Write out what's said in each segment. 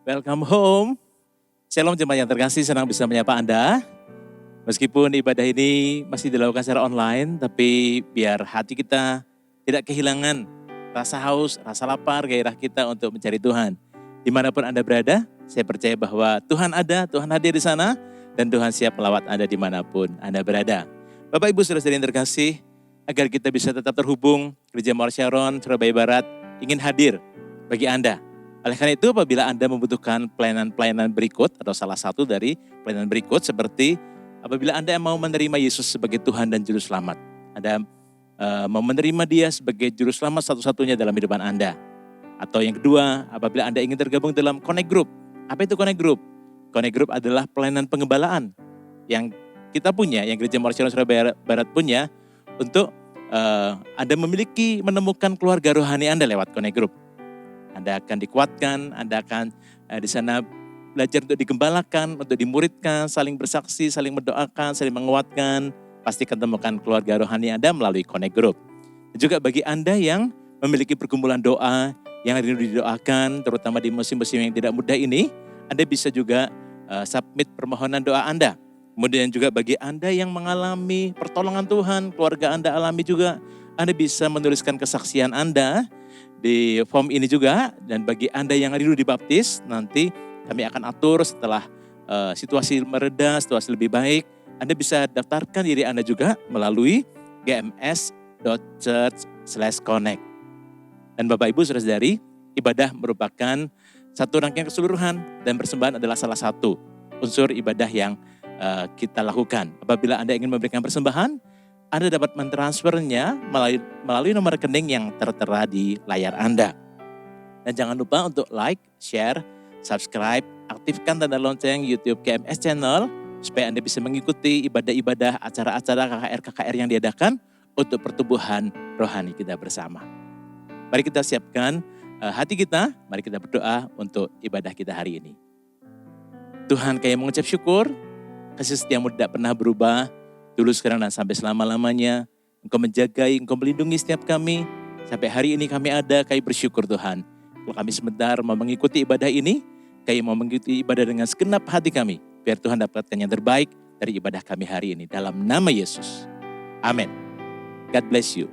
Welcome home. Shalom jemaat yang terkasih, senang bisa menyapa Anda. Meskipun ibadah ini masih dilakukan secara online, tapi biar hati kita tidak kehilangan rasa haus, rasa lapar, gairah kita untuk mencari Tuhan. Dimanapun Anda berada, saya percaya bahwa Tuhan ada, Tuhan hadir di sana, dan Tuhan siap melawat Anda dimanapun Anda berada. Bapak Ibu Saudara-saudari yang terkasih, agar kita bisa tetap terhubung, Gereja Mawar Sharon, Surabaya Barat, ingin hadir bagi Anda. Oleh karena itu, apabila Anda membutuhkan pelayanan-pelayanan berikut, atau salah satu dari pelayanan berikut, seperti apabila Anda mau menerima Yesus sebagai Tuhan dan Juru Selamat. Anda mau menerima Dia sebagai Juru Selamat satu-satunya dalam kehidupan Anda. Atau yang kedua, apabila Anda ingin tergabung dalam Connect Group. Apa itu Connect Group? Connect Group adalah pelayanan pengembalaan yang kita punya, yang Gereja Mawar Sharon Surabaya Barat punya, untuk Anda menemukan keluarga rohani Anda lewat Connect Group. Anda akan dikuatkan, Anda akan di sana belajar untuk digembalakan, untuk dimuridkan, saling bersaksi, saling mendoakan, saling menguatkan. Pasti akan temukan keluarga rohani Anda melalui Connect Group. Dan juga bagi Anda yang memiliki pergumulan doa, yang rindu didoakan, terutama di musim-musim yang tidak mudah ini, Anda bisa juga submit permohonan doa Anda. Kemudian juga bagi Anda yang mengalami pertolongan Tuhan, keluarga Anda alami juga, Anda bisa menuliskan kesaksian Anda di form ini juga. Dan bagi Anda yang rindu dibaptis, nanti kami akan atur setelah situasi mereda, situasi lebih baik, Anda bisa daftarkan diri Anda juga melalui gms.church/connect. Dan Bapak Ibu Saudara-saudari, ibadah merupakan satu rangkaian keseluruhan dan persembahan adalah salah satu unsur ibadah yang kita lakukan. Apabila Anda ingin memberikan persembahan, Anda dapat mentransfernya melalui nomor rekening yang tertera di layar Anda. Dan jangan lupa untuk like, share, subscribe, aktifkan tanda lonceng YouTube GMS Channel supaya Anda bisa mengikuti ibadah-ibadah, acara-acara KKR yang diadakan untuk pertumbuhan rohani kita bersama. Mari kita siapkan hati kita, mari kita berdoa untuk ibadah kita hari ini. Tuhan, kami mengucap syukur, kasih setiamu tidak pernah berubah, dulu, sekarang, dan sampai selama-lamanya. Engkau menjagai, Engkau melindungi setiap kami. Sampai hari ini kami ada, kami bersyukur Tuhan. Kalau kami sebentar mau mengikuti ibadah ini, kami mau mengikuti ibadah dengan segenap hati kami. Biar Tuhan dapatkan yang terbaik dari ibadah kami hari ini. Dalam nama Yesus. Amin. God bless you.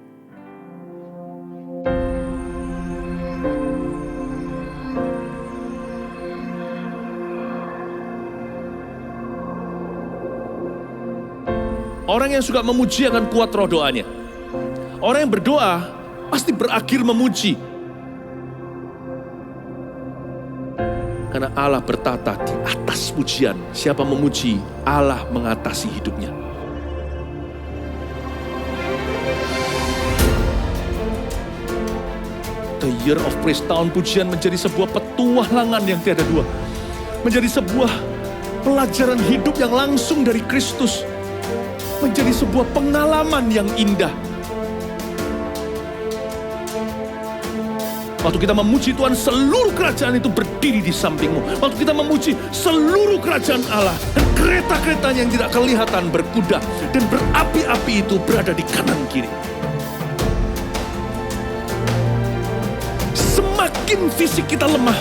Orang yang suka memuji akan kuat roh doanya. Orang yang berdoa pasti berakhir memuji. Karena Allah bertata di atas pujian. Siapa memuji, Allah mengatasi hidupnya. The Year of Praise, tahun pujian, menjadi sebuah petualangan yang tiada dua. Menjadi sebuah pelajaran hidup yang langsung dari Kristus. Menjadi sebuah pengalaman yang indah. Waktu kita memuji Tuhan, seluruh kerajaan itu berdiri di sampingmu. Waktu kita memuji, seluruh kerajaan Allah dan kereta-keretanya yang tidak kelihatan berkuda dan berapi-api itu berada di kanan kiri. Semakin fisik kita lemah,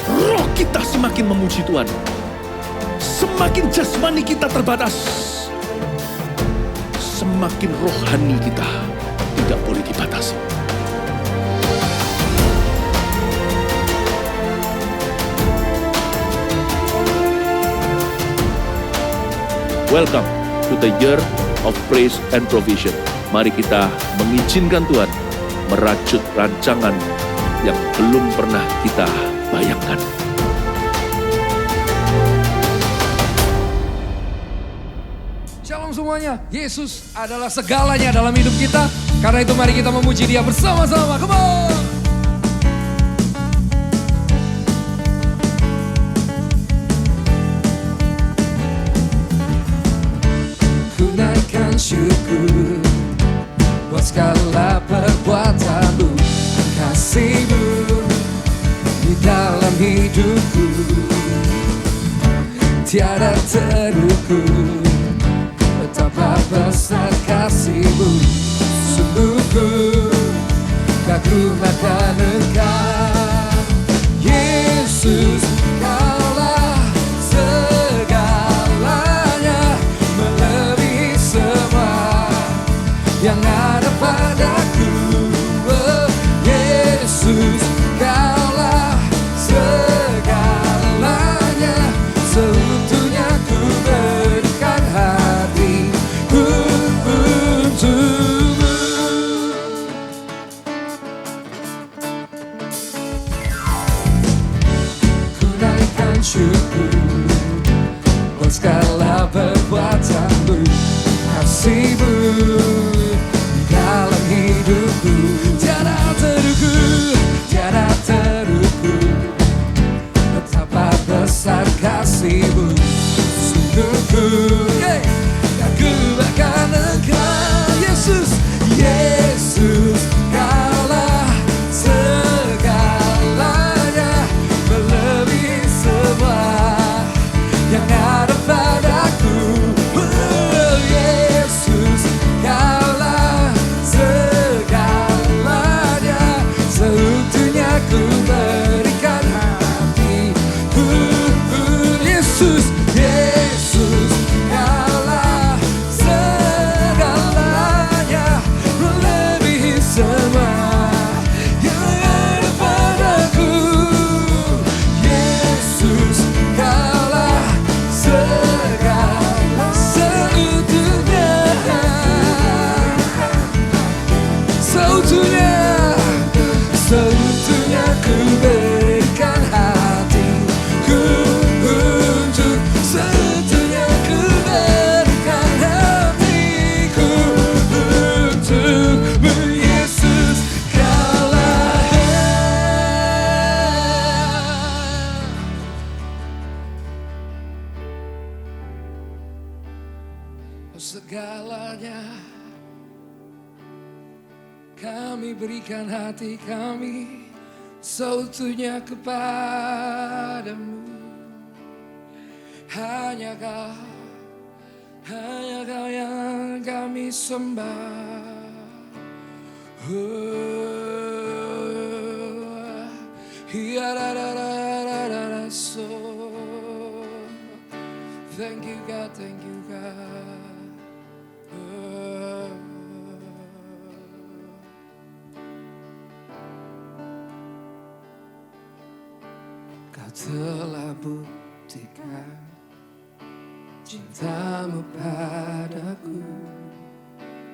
roh kita semakin memuji Tuhan. Semakin jasmani kita terbatas, semakin rohani kita tidak boleh dibatasi. Welcome to the Year of Praise and Provision. Mari kita mengizinkan Tuhan merajut rancangan yang belum pernah kita bayangkan. Shalom semuanya, Yesus adalah segalanya dalam hidup kita. Karena itu mari kita memuji Dia bersama-sama. Come on! Ku naikkan syukur buat segala perbuatan-Mu, kasih-Mu di dalam hidupku tiada terukur. Betapa besar kasih-Mu, sungguh ku kagum akan Engkau, Yesus. bersyukur buat segala perbuatanmu, kasihmu di dalam hidupku. Tiada terukur, tiada terukur, betapa besar kasihmu. Sungguh aku akan engkau, Yesus, Yesus, kaulah segalanya, melebihi semua yang ada padaku. Oh, Yesus, kaulah segalanya, seutuhnya ku berikan hatiku. Yesus, Yesus, kaulah segalanya, melebihi semua yang ada padaku. Yesus, kaulah segala seutuhnya, seutuhnya, seutuhnya ku berikan hatiku untuk, seutuhnya ku berikan hatiku untukmu. Yesus, kaulah segalanya. Kami berikan hati kami seutuhnya kepadamu. Hanya Kau yang kami sembah. So thank you God, thank you God. Kau telah buktikan cintamu padaku.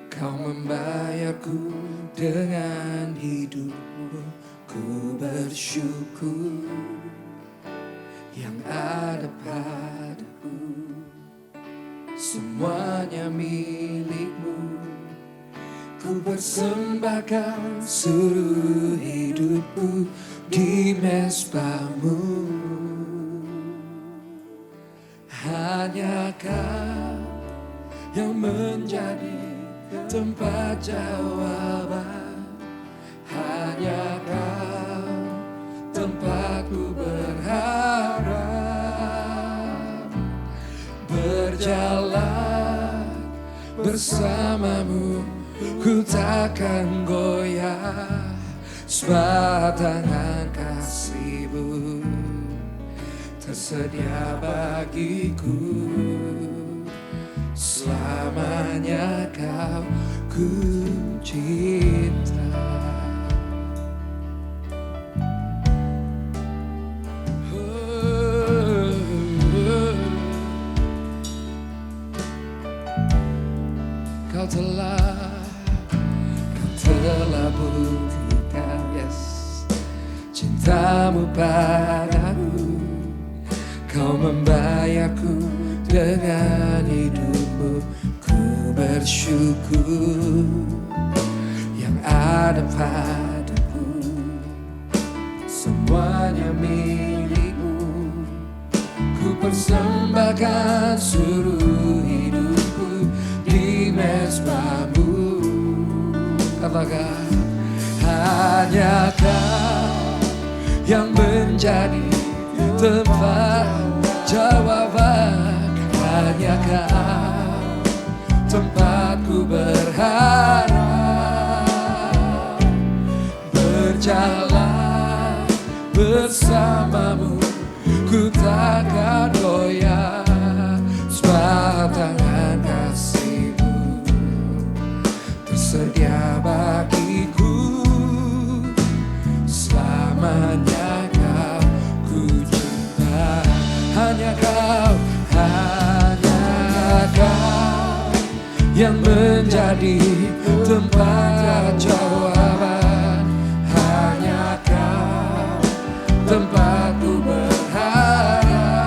Kau membayarku dengan hidupmu. Ku bersyukur yang ada padaku, semuanya milikmu. Ku persembahkan seluruh hidupku di mezbamu. Hanya Kau yang menjadi tempat jawaban. Hanya Kau tempatku berharap. Berjalan bersamamu, ku takkan goyah. Sebab tangan kasih-Mu tersedia bagiku. Selamanya Kau ku cinta. Kau telah buktikan, yes, cintamu padaku. Kau membayarku dengan hidupmu. Ku bersyukur yang ada padaku, semuanya milikmu. Ku persembahkan seluruh hidupku di mezbamu. Katakan, hanya Kau yang menjadi tempat jawaban. Hanya Kau tempatku berharap. Berjalan bersamamu, ku takkan goyah. Sebab tangan kasih-Mu tersedia bagiku. Selamanya Kau ku cinta. Hanya Kau yang menjadi tempat jawaban. Hanya Kau tempatku berharap.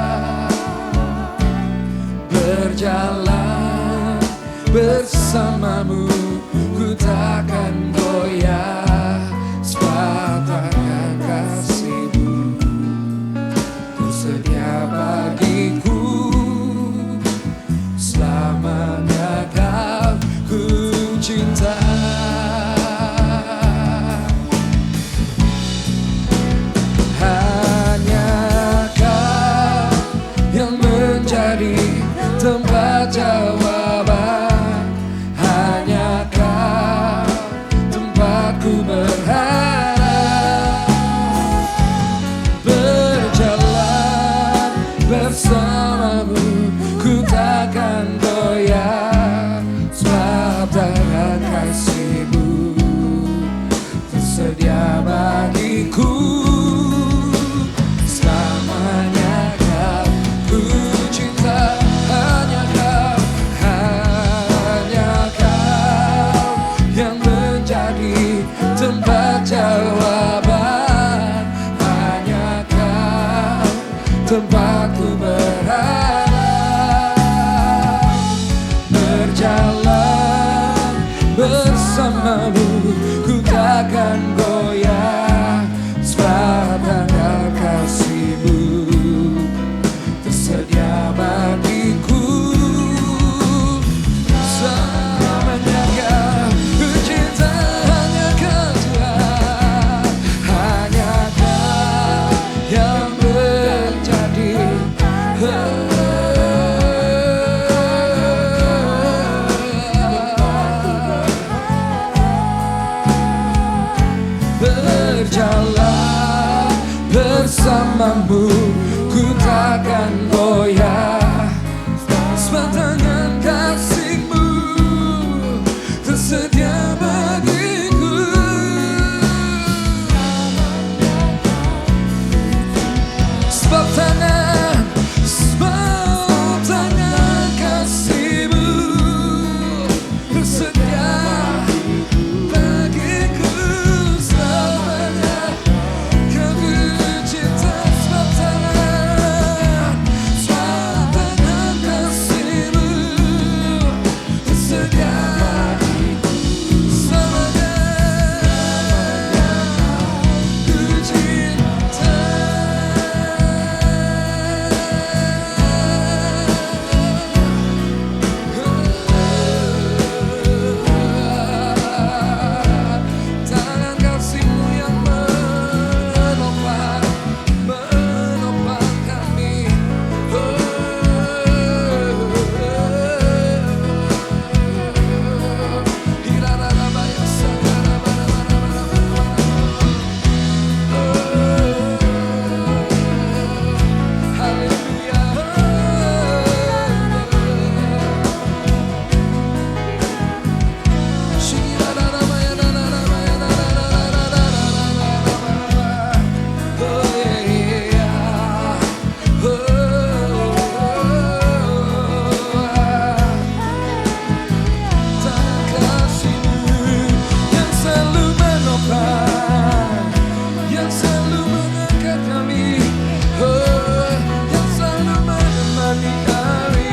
berjalan bersamamu, ku takkan goyah sebatang kasih-Mu tersedia bagiku. Selamanya Kau ku cinta. Hanya Kau yang menjadi tempat jawaban. Hanya Kau tempatku berharap. Berjalan bersamamu, ku takkan goyah sebab tangan kasih-Mu tersedia bagiku. Selamanya Kau ku cinta. Hanya Kau yang menjadi tempat jawaban. Hanya Kau tempatku berharap. Berjalan bersamamu, ku takkan goyah sebab tanggal kasih-Mu tersedia bagiku. Selamanya Kau ku cinta. Hanya Kau Tuhan. Hanya Kau yang menjadi berjalan bersamamu, ku takkan goyah sebab tangan kasih-Mu tersedia bagiku. Sebab tangan kasih-Mu tersedia bagiku. Selamanya Kau ku cinta. Sebab tangan kasih-Mu tersedia selamanya ku cinta. Tangan kasih-Mu yang menopang kami. Yang selalu mengangkat kami, yang selalu menemani kami.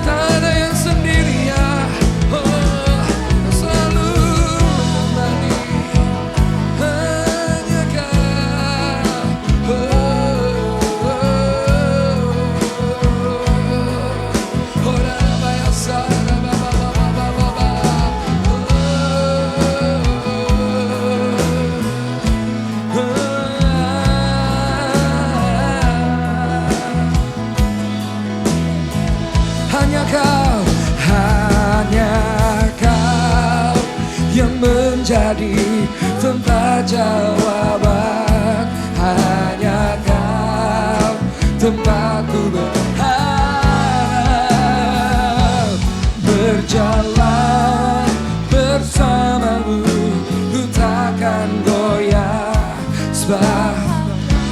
Tak ada yang sendirian, yang selalu menemani. Hanya Kau. Hanya Kau yang menjadi tempat jawaban. Hanya Kau tempatku berharap. Berjalan bersamamu, ku takkan goyah sebab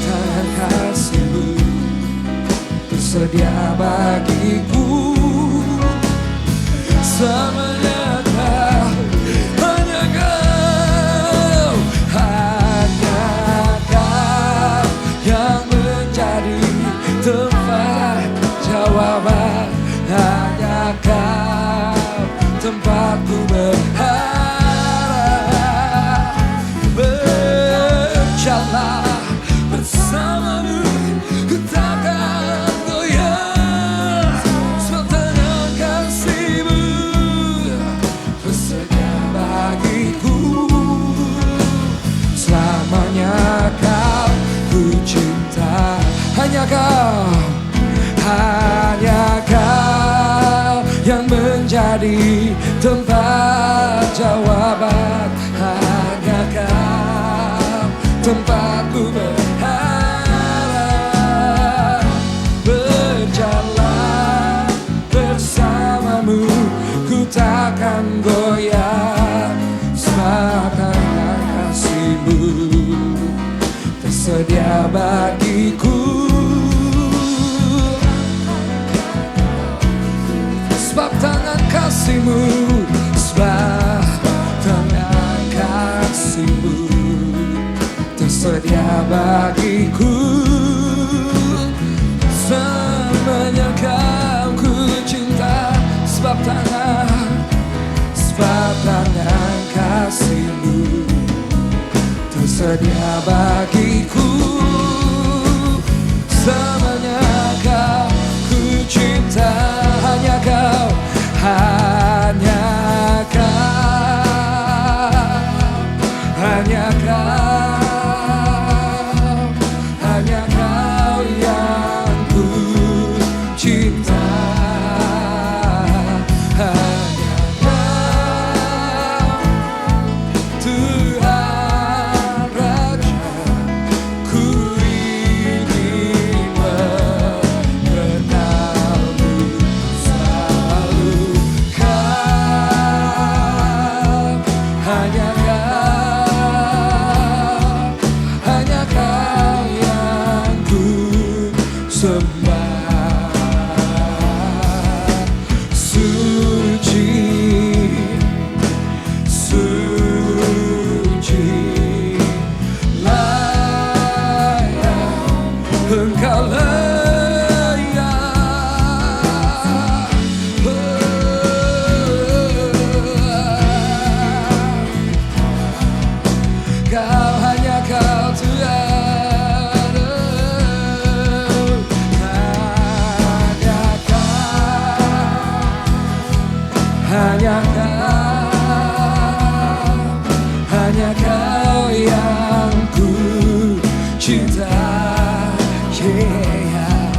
tangan kasih-Mu tersedia bagiku. Selamanya Kau, hanya Kau, hanya Kau yang menjadi tempat jawaban. hanya kau yang menjadi tempat jawaban, hanya kau tempatku berharap, berjalan bersamamu ku takkan goyah, sebab karena kasih-Mu tersedia bagiku. Sebab tangan kasih-Mu, sebab tangan kasih-Mu tersedia bagiku. Semuanya kau ku cinta, sebab tangan kasih-Mu tersedia bagiku. Semuanya kau ku cinta, hanya kau, hanya kau, hanya kau, hanya kau yang ku cinta, hanya kau, Tuhan Raja, ku ingin mengenal-Mu selalu. Kau, hanya kau yang ku sembah. Suci, suci, layak Engkau, layak. Kau, hanya kau Tuhan, hanya kau yang ku cinta, yeah.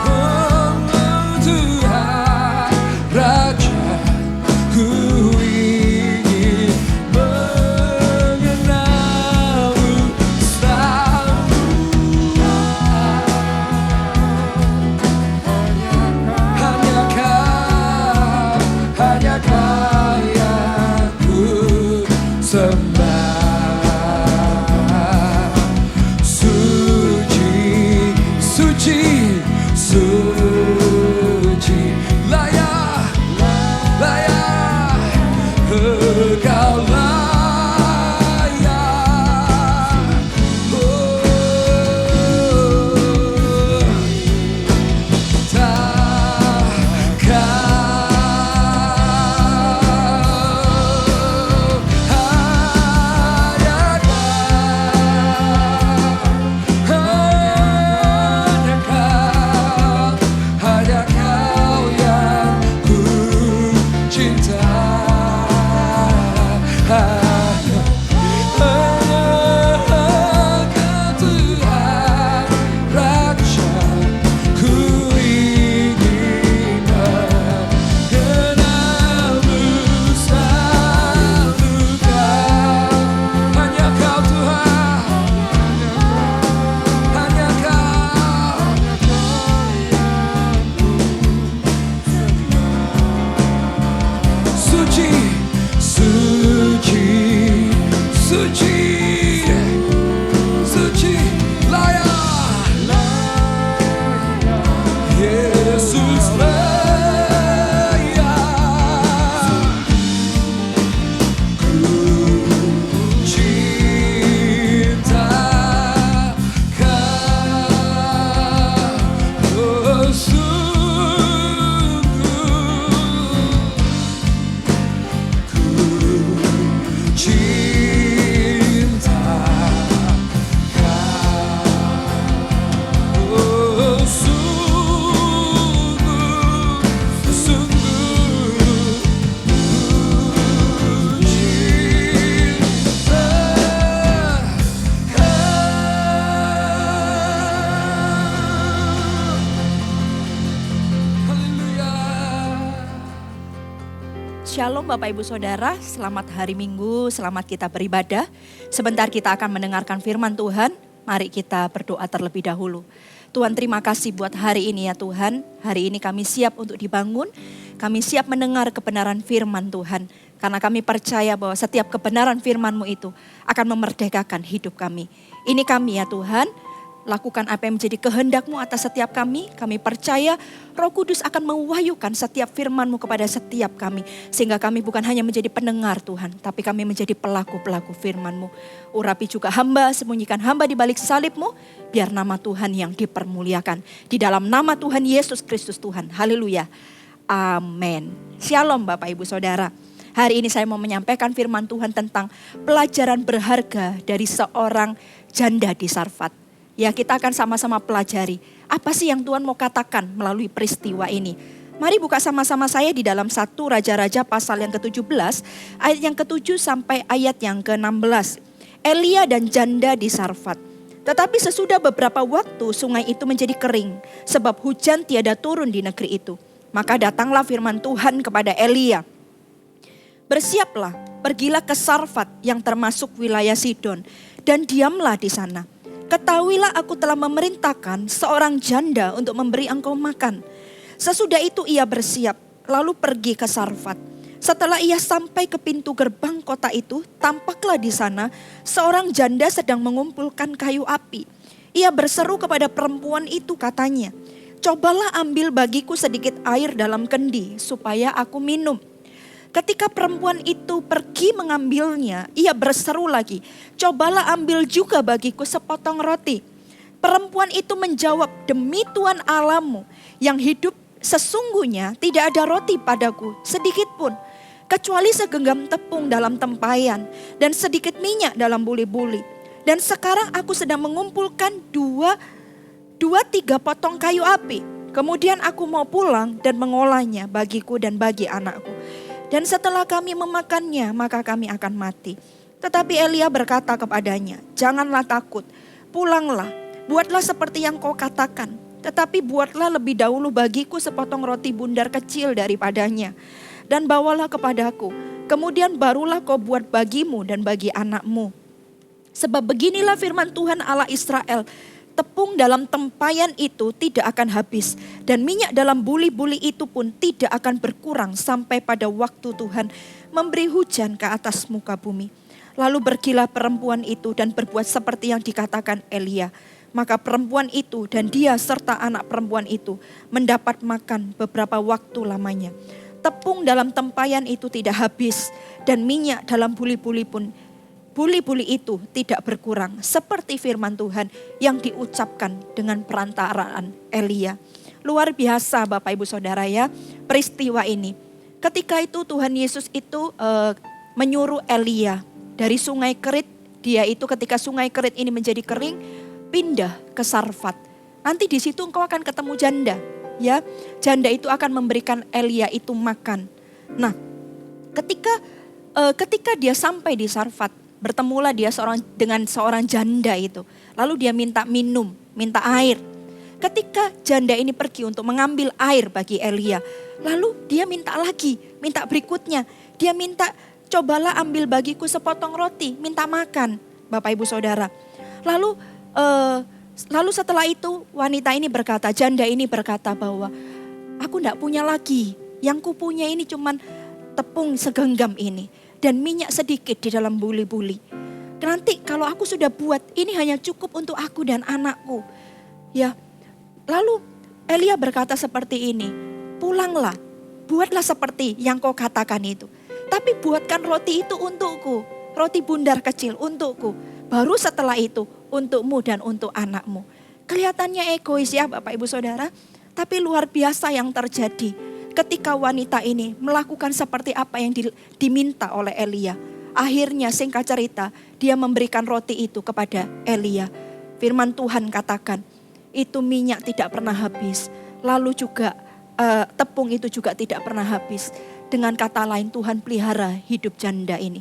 Oh, Tuhan Raja, ku ingin mengenal-Mu selalu. Hanya kau yang ku sembah. Shalom Bapak Ibu Saudara, selamat hari Minggu, selamat kita beribadah. Sebentar kita akan mendengarkan firman Tuhan, mari kita berdoa terlebih dahulu. Tuhan terima kasih buat hari ini ya Tuhan, hari ini kami siap untuk dibangun, kami siap mendengar kebenaran firman Tuhan. Karena kami percaya bahwa setiap kebenaran firman-Mu itu akan memerdekakan hidup kami. Ini kami ya Tuhan, lakukan apa yang menjadi kehendak-Mu atas setiap kami. Kami percaya Roh Kudus akan mewahyukan setiap firman-Mu kepada setiap kami. Sehingga kami bukan hanya menjadi pendengar Tuhan, tapi kami menjadi pelaku-pelaku firman-Mu. Urapi juga hamba, sembunyikan hamba di balik salib-Mu, biar nama Tuhan yang dipermuliakan. Di dalam nama Tuhan Yesus Kristus Tuhan. Haleluya. Amin. Shalom Bapak Ibu Saudara. Hari ini saya mau menyampaikan firman Tuhan tentang pelajaran berharga dari seorang janda di Sarfat. Ya, kita akan sama-sama pelajari apa sih yang Tuhan mau katakan melalui peristiwa ini. Mari buka sama-sama saya di dalam 1 Raja-Raja pasal yang ke-17, ayat yang ke-7 sampai ayat yang ke-16. Elia dan janda di Sarfat. Tetapi sesudah beberapa waktu sungai itu menjadi kering, sebab hujan tiada turun di negeri itu. Maka datanglah firman Tuhan kepada Elia. Bersiaplah, pergilah ke Sarfat yang termasuk wilayah Sidon, dan diamlah di sana. Ketahuilah aku telah memerintahkan seorang janda untuk memberi engkau makan. Sesudah itu ia bersiap, lalu pergi ke Sarfat. Setelah ia sampai ke pintu gerbang kota itu, tampaklah di sana seorang janda sedang mengumpulkan kayu api. Ia berseru kepada perempuan itu katanya, "Cobalah ambil bagiku sedikit air dalam kendi supaya aku minum." Ketika perempuan itu pergi mengambilnya, ia berseru lagi, "Cobalah ambil juga bagiku sepotong roti." Perempuan itu menjawab, "Demi Tuhan Allahmu yang hidup, sesungguhnya tidak ada roti padaku sedikit pun, kecuali segenggam tepung dalam tempayan dan sedikit minyak dalam buli-buli. Dan sekarang aku sedang mengumpulkan dua tiga potong kayu api. Kemudian aku mau pulang dan mengolahnya bagiku dan bagi anakku. Dan setelah kami memakannya, maka kami akan mati." Tetapi Elia berkata kepadanya, "Janganlah takut, pulanglah, buatlah seperti yang kau katakan. Tetapi buatlah lebih dahulu bagiku sepotong roti bundar kecil daripadanya. Dan bawalah kepadaku, kemudian barulah kau buat bagimu dan bagi anakmu. Sebab beginilah firman Tuhan Allah Israel, tepung dalam tempayan itu tidak akan habis, dan minyak dalam buli-buli itu pun tidak akan berkurang sampai pada waktu Tuhan memberi hujan ke atas muka bumi." Lalu pergilah perempuan itu dan berbuat seperti yang dikatakan Elia. Maka perempuan itu dan dia serta anak perempuan itu mendapat makan beberapa waktu lamanya. Tepung dalam tempayan itu tidak habis, dan minyak dalam buli-buli itu tidak berkurang, seperti firman Tuhan yang diucapkan dengan perantaraan Elia. Luar biasa Bapak Ibu Saudara ya, peristiwa ini. Ketika itu Tuhan Yesus itu menyuruh Elia dari sungai Kerit. Dia itu ketika sungai Kerit ini menjadi kering, pindah ke Sarfat. Nanti di situ engkau akan ketemu janda. Ya, janda itu akan memberikan Elia itu makan. Nah, ketika dia sampai di Sarfat, bertemulah dia dengan seorang janda itu. Lalu dia minta minum, minta air. Ketika janda ini pergi untuk mengambil air bagi Elia, lalu dia minta lagi, minta berikutnya. Dia minta, "Cobalah ambil bagiku sepotong roti," minta makan Bapak Ibu Saudara. Lalu setelah itu wanita ini berkata, janda ini berkata bahwa, "Aku tidak punya lagi, yang kupunya ini cuman tepung segenggam ini. Dan minyak sedikit di dalam buli-buli. Nanti kalau aku sudah buat, ini hanya cukup untuk aku dan anakku." Ya, lalu Elia berkata seperti ini, "Pulanglah, buatlah seperti yang kau katakan itu. Tapi buatkan roti itu untukku, roti bundar kecil untukku. Baru setelah itu untukmu dan untuk anakmu." Kelihatannya egois ya Bapak Ibu Saudara, tapi luar biasa yang terjadi. Ketika wanita ini melakukan seperti apa yang diminta oleh Elia. Akhirnya singkat cerita, dia memberikan roti itu kepada Elia. Firman Tuhan katakan, itu minyak tidak pernah habis. Lalu juga tepung itu juga tidak pernah habis. Dengan kata lain, Tuhan pelihara hidup janda ini.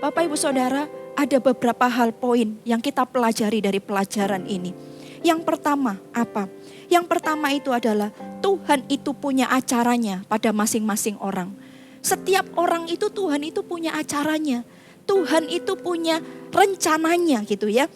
Bapak Ibu Saudara, ada beberapa hal poin yang kita pelajari dari pelajaran ini. Yang pertama apa? Yang pertama itu adalah Tuhan itu punya acaranya pada masing-masing orang. Setiap orang itu Tuhan itu punya acaranya. Tuhan itu punya rencananya gitu ya.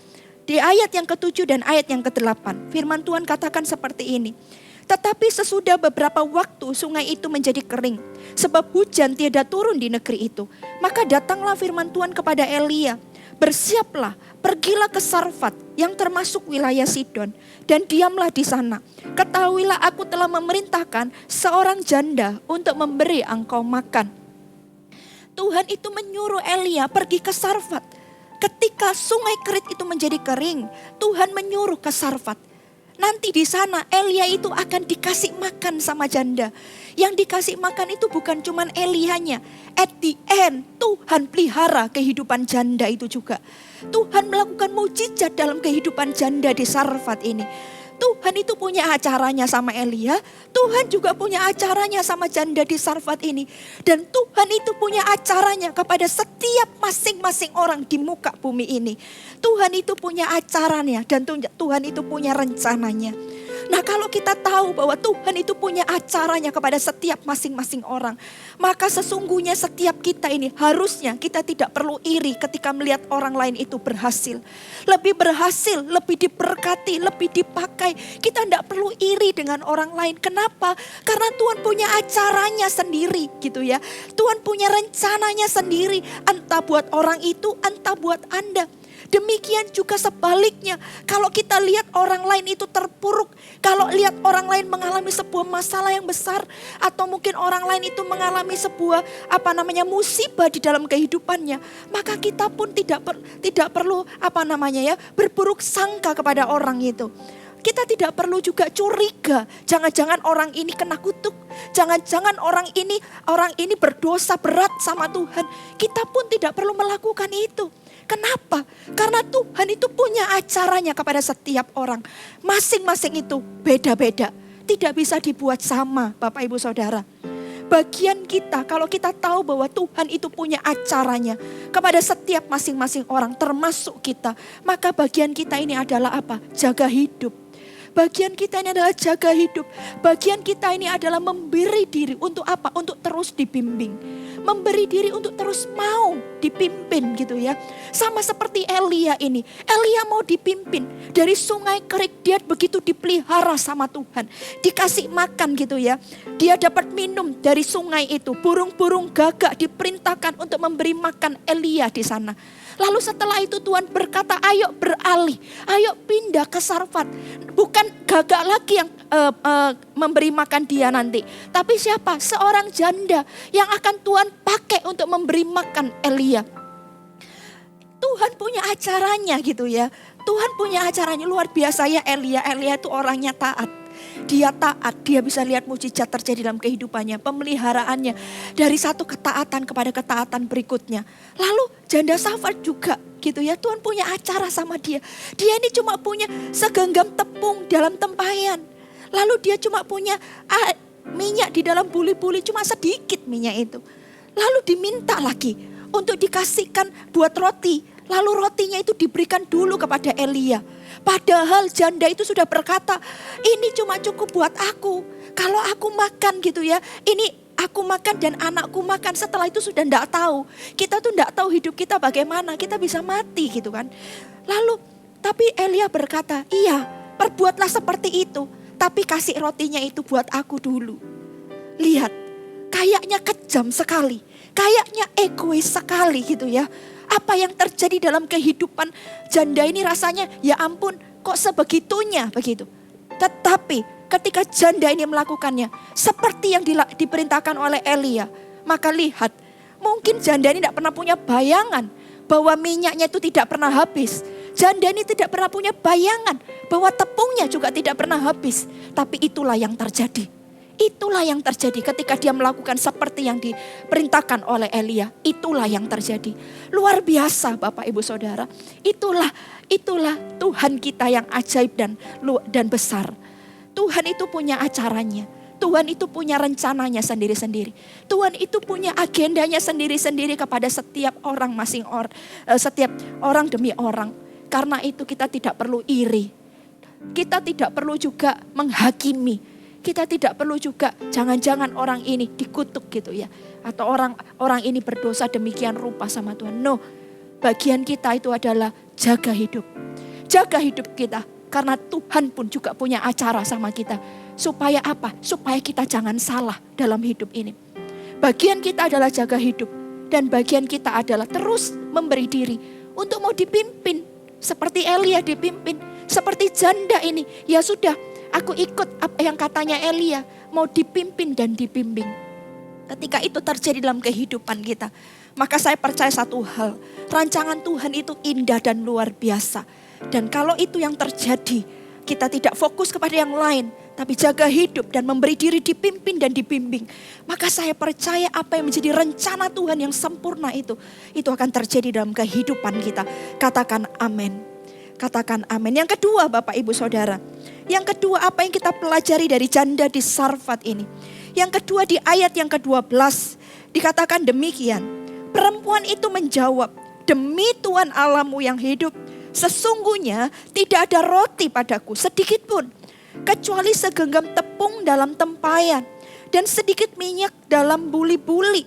Di ayat yang ke-7 dan ayat yang ke-8, firman Tuhan katakan seperti ini. Tetapi sesudah beberapa waktu sungai itu menjadi kering, sebab hujan tiada turun di negeri itu. Maka datanglah firman Tuhan kepada Elia, bersiaplah, pergilah ke Sarfat yang termasuk wilayah Sidon, dan diamlah di sana. Ketahuilah aku telah memerintahkan seorang janda untuk memberi engkau makan. Tuhan itu menyuruh Elia pergi ke Sarfat. Ketika sungai Kerit itu menjadi kering, Tuhan menyuruh ke Sarfat. Nanti di sana Elia itu akan dikasih makan sama janda. Yang dikasih makan itu bukan cuman Elianya. At the end, Tuhan pelihara kehidupan janda itu juga. Tuhan melakukan mujizat dalam kehidupan janda di Sarfat ini. Tuhan itu punya acaranya sama Elia, Tuhan juga punya acaranya sama janda di Sarfat ini. Dan Tuhan itu punya acaranya kepada setiap masing-masing orang di muka bumi ini. Tuhan itu punya acaranya dan Tuhan itu punya rencananya. Nah, kalau kita tahu bahwa Tuhan itu punya acaranya kepada setiap masing-masing orang, maka sesungguhnya setiap kita ini harusnya kita tidak perlu iri ketika melihat orang lain itu berhasil. Lebih berhasil, lebih diberkati, lebih dipakai. Kita tidak perlu iri dengan orang lain. Kenapa? Karena Tuhan punya acaranya sendiri gitu ya. Tuhan punya rencananya sendiri. Entah buat orang itu, entah buat Anda. Demikian juga sebaliknya, kalau kita lihat orang lain itu terpuruk, kalau lihat orang lain mengalami sebuah masalah yang besar, atau mungkin orang lain itu mengalami sebuah musibah di dalam kehidupannya, maka kita pun tidak perlu berburuk sangka kepada orang itu. Kita tidak perlu juga curiga, jangan-jangan orang ini kena kutuk, jangan-jangan orang ini berdosa berat sama Tuhan. Kita pun tidak perlu melakukan itu. Kenapa? Karena Tuhan itu punya acaranya kepada setiap orang. Masing-masing itu beda-beda. Tidak bisa dibuat sama, Bapak Ibu Saudara. Bagian kita, kalau kita tahu bahwa Tuhan itu punya acaranya kepada setiap masing-masing orang, termasuk kita. Maka bagian kita ini adalah apa? Jaga hidup. Bagian kita ini adalah jaga hidup. Bagian kita ini adalah memberi diri untuk apa? Untuk terus dibimbing. Memberi diri untuk terus mau dipimpin gitu ya. Sama seperti Elia ini. Elia mau dipimpin. Dari sungai Kerit dia begitu dipelihara sama Tuhan. Dikasih makan gitu ya. Dia dapat minum dari sungai itu. Burung-burung gagak diperintahkan untuk memberi makan Elia di sana. Lalu setelah itu Tuhan berkata, ayo beralih, ayo pindah ke Sarfat. Bukan gagak lagi yang memberi makan dia nanti. Tapi siapa? Seorang janda yang akan Tuhan pakai untuk memberi makan Elia. Tuhan punya acaranya gitu ya. Tuhan punya acaranya luar biasa ya Elia. Elia itu orangnya taat. Dia taat, dia bisa lihat mujizat terjadi dalam kehidupannya, pemeliharaannya. Dari satu ketaatan kepada ketaatan berikutnya. Lalu janda Sarfat juga gitu ya, Tuhan punya acara sama dia. Dia ini cuma punya segenggam tepung dalam tempayan. Lalu dia cuma punya minyak di dalam buli-buli, cuma sedikit minyak itu. Lalu diminta lagi untuk dikasihkan buat roti. Lalu rotinya itu diberikan dulu kepada Elia. Padahal janda itu sudah berkata, ini cuma cukup buat aku. Kalau aku makan gitu ya, ini aku makan dan anakku makan. Setelah itu sudah tidak tahu. Kita tuh tidak tahu hidup kita bagaimana. Kita bisa mati gitu kan. Lalu tapi Elia berkata, iya perbuatlah seperti itu. Tapi kasih rotinya itu buat aku dulu. Lihat, kayaknya kejam sekali. Kayaknya egois sekali gitu ya. Apa yang terjadi dalam kehidupan janda ini rasanya ya ampun kok sebegitunya begitu. Tetapi ketika janda ini melakukannya seperti yang diperintahkan oleh Elia. Maka lihat mungkin janda ini tidak pernah punya bayangan bahwa minyaknya itu tidak pernah habis. Janda ini tidak pernah punya bayangan bahwa tepungnya juga tidak pernah habis. Tapi itulah yang terjadi. Itulah yang terjadi ketika dia melakukan seperti yang diperintahkan oleh Elia. Itulah yang terjadi. Luar biasa Bapak Ibu Saudara. Itulah Tuhan kita yang ajaib dan besar. Tuhan itu punya acaranya. Tuhan itu punya rencananya sendiri-sendiri. Tuhan itu punya agendanya sendiri-sendiri kepada setiap orang setiap orang demi orang. Karena itu kita tidak perlu iri. Kita tidak perlu juga menghakimi. Kita tidak perlu juga jangan-jangan orang ini dikutuk gitu ya. Atau orang ini berdosa demikian rupa sama Tuhan. No, bagian kita itu adalah jaga hidup. Jaga hidup kita. Karena Tuhan pun juga punya acara sama kita. Supaya apa? Supaya kita jangan salah dalam hidup ini. Bagian kita adalah jaga hidup. Dan bagian kita adalah terus memberi diri. Untuk mau dipimpin. Seperti Elia dipimpin. Seperti janda ini. Ya sudah, aku ikut apa yang katanya Elia. Mau dipimpin dan dibimbing. Ketika itu terjadi dalam kehidupan kita. Maka saya percaya satu hal. Rancangan Tuhan itu indah dan luar biasa. Dan kalau itu yang terjadi, kita tidak fokus kepada yang lain, tapi jaga hidup dan memberi diri dipimpin dan dibimbing. Maka saya percaya apa yang menjadi rencana Tuhan yang sempurna itu akan terjadi dalam kehidupan kita. Katakan amin. Katakan amin. Yang kedua Bapak Ibu Saudara. Yang kedua apa yang kita pelajari dari janda di Sarfat ini. Yang kedua di ayat yang ke-12 dikatakan demikian. Perempuan itu menjawab, demi Tuhan Allahmu yang hidup, sesungguhnya tidak ada roti padaku sedikit pun, kecuali segenggam tepung dalam tempayan dan sedikit minyak dalam buli-buli.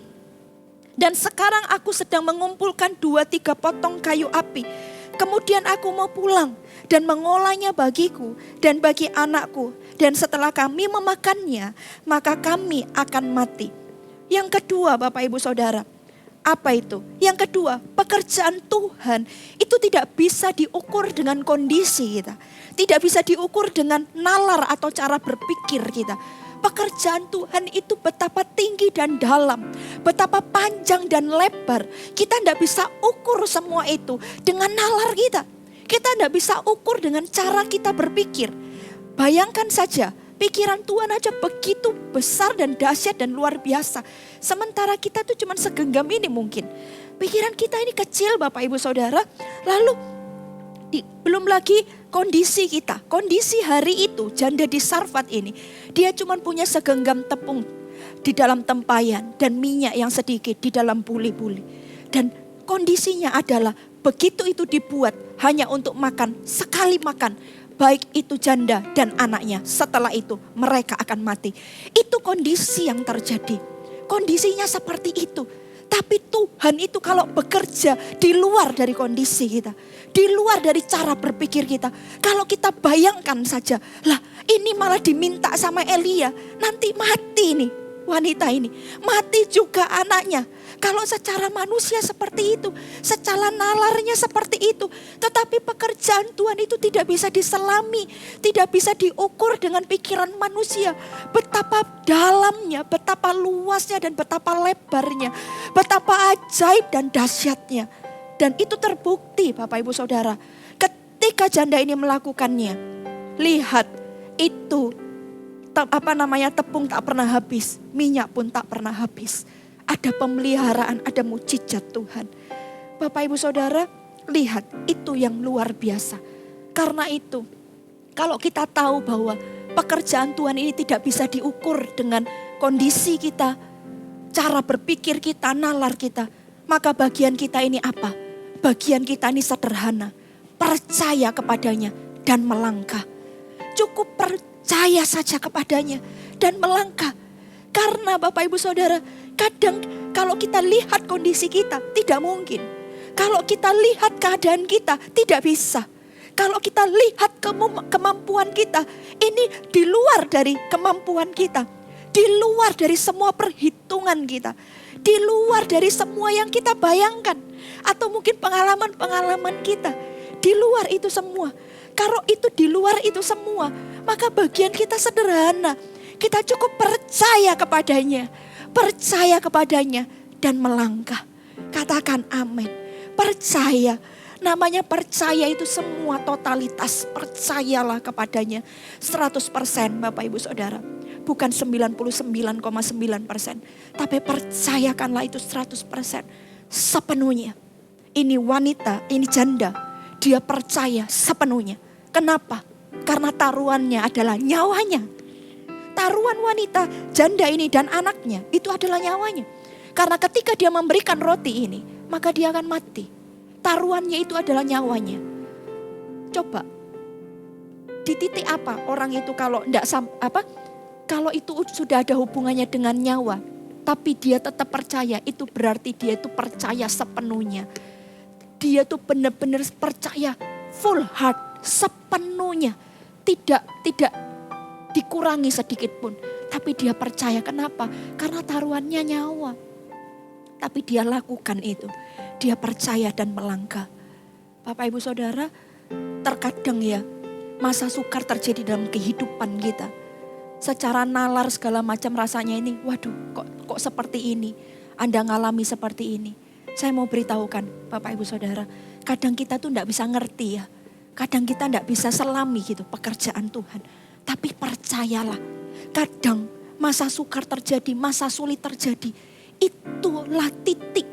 Dan sekarang aku sedang mengumpulkan 2-3 potong kayu api. Kemudian aku mau pulang dan mengolahnya bagiku dan bagi anakku. Dan setelah kami memakannya, maka kami akan mati. Yang kedua Bapak Ibu Saudara. Apa itu? Yang kedua, pekerjaan Tuhan itu tidak bisa diukur dengan kondisi kita. Tidak bisa diukur dengan nalar atau cara berpikir kita. Pekerjaan Tuhan itu betapa tinggi dan dalam. Betapa panjang dan lebar. Kita tidak bisa ukur semua itu dengan nalar kita. Kita tidak bisa ukur dengan cara kita berpikir. Bayangkan saja. Pikiran Tuhan aja begitu besar dan dahsyat dan luar biasa. Sementara kita tuh cuma segenggam ini mungkin. Pikiran kita ini kecil Bapak Ibu Saudara. Lalu belum lagi kondisi kita. Kondisi hari itu janda di Sarfat ini. Dia cuma punya segenggam tepung di dalam tempayan. Dan minyak yang sedikit di dalam buli-buli. Dan kondisinya adalah begitu itu dibuat hanya untuk makan. Sekali makan. Baik itu janda dan anaknya, setelah itu mereka akan mati. Itu kondisi yang terjadi. Kondisinya seperti itu. Tapi Tuhan itu kalau bekerja di luar dari kondisi kita. Di luar dari cara berpikir kita. Kalau kita bayangkan saja, lah ini malah diminta sama Elia. Nanti mati nih wanita ini. Mati juga anaknya. Kalau secara manusia seperti itu, secara nalarnya seperti itu. Tetapi pekerjaan Tuhan itu tidak bisa diselami, tidak bisa diukur dengan pikiran manusia. Betapa dalamnya, betapa luasnya dan betapa lebarnya. Betapa ajaib dan dahsyatnya. Dan itu terbukti Bapak Ibu Saudara. Ketika janda ini melakukannya, lihat itu tepung tak pernah habis, minyak pun tak pernah habis. Ada pemeliharaan, ada mujizat Tuhan. Bapak Ibu Saudara, lihat itu yang luar biasa. Karena itu, kalau kita tahu bahwa pekerjaan Tuhan ini tidak bisa diukur dengan kondisi kita, cara berpikir kita, nalar kita, maka bagian kita ini apa? Bagian kita ini sederhana, percaya kepadanya dan melangkah. Cukup percaya saja kepadanya dan melangkah. Karena Bapak Ibu Saudara, kadang kalau kita lihat kondisi kita, tidak mungkin. Kalau kita lihat keadaan kita, tidak bisa. Kalau kita lihat kemampuan kita, ini di luar dari kemampuan kita. Di luar dari semua perhitungan kita. Di luar dari semua yang kita bayangkan. Atau mungkin pengalaman-pengalaman kita. Di luar itu semua. Kalau itu di luar itu semua, maka bagian kita sederhana. Kita cukup percaya kepadanya. Percaya kepadanya dan melangkah. Katakan amin. Percaya. Namanya percaya itu semua totalitas. Percayalah kepadanya 100% Bapak Ibu Saudara. Bukan 99,9%. Tapi percayakanlah itu 100%. Sepenuhnya. Ini wanita, ini janda. Dia percaya sepenuhnya. Kenapa? Karena taruhannya adalah nyawanya. Taruhan wanita, janda ini dan anaknya itu adalah nyawanya. Karena ketika dia memberikan roti ini, maka dia akan mati. Taruhannya itu adalah nyawanya. Coba, di titik apa orang itu kalau Kalau itu sudah ada hubungannya dengan nyawa, tapi dia tetap percaya, itu berarti dia itu percaya sepenuhnya. Dia tuh benar-benar percaya full heart, sepenuhnya. Tidak dikurangi sedikit pun. Tapi dia percaya, kenapa? Karena taruhannya nyawa. Tapi dia lakukan itu. Dia percaya dan melangkah. Bapak Ibu Saudara, terkadang ya masa sukar terjadi dalam kehidupan kita. Secara nalar segala macam rasanya ini, waduh kok seperti ini. Anda ngalami seperti ini. Saya mau beritahukan Bapak Ibu Saudara, kadang kita tuh enggak bisa ngerti ya. Kadang kita enggak bisa selami gitu pekerjaan Tuhan. Tapi percayalah, kadang masa sukar terjadi, masa sulit terjadi. Itulah titik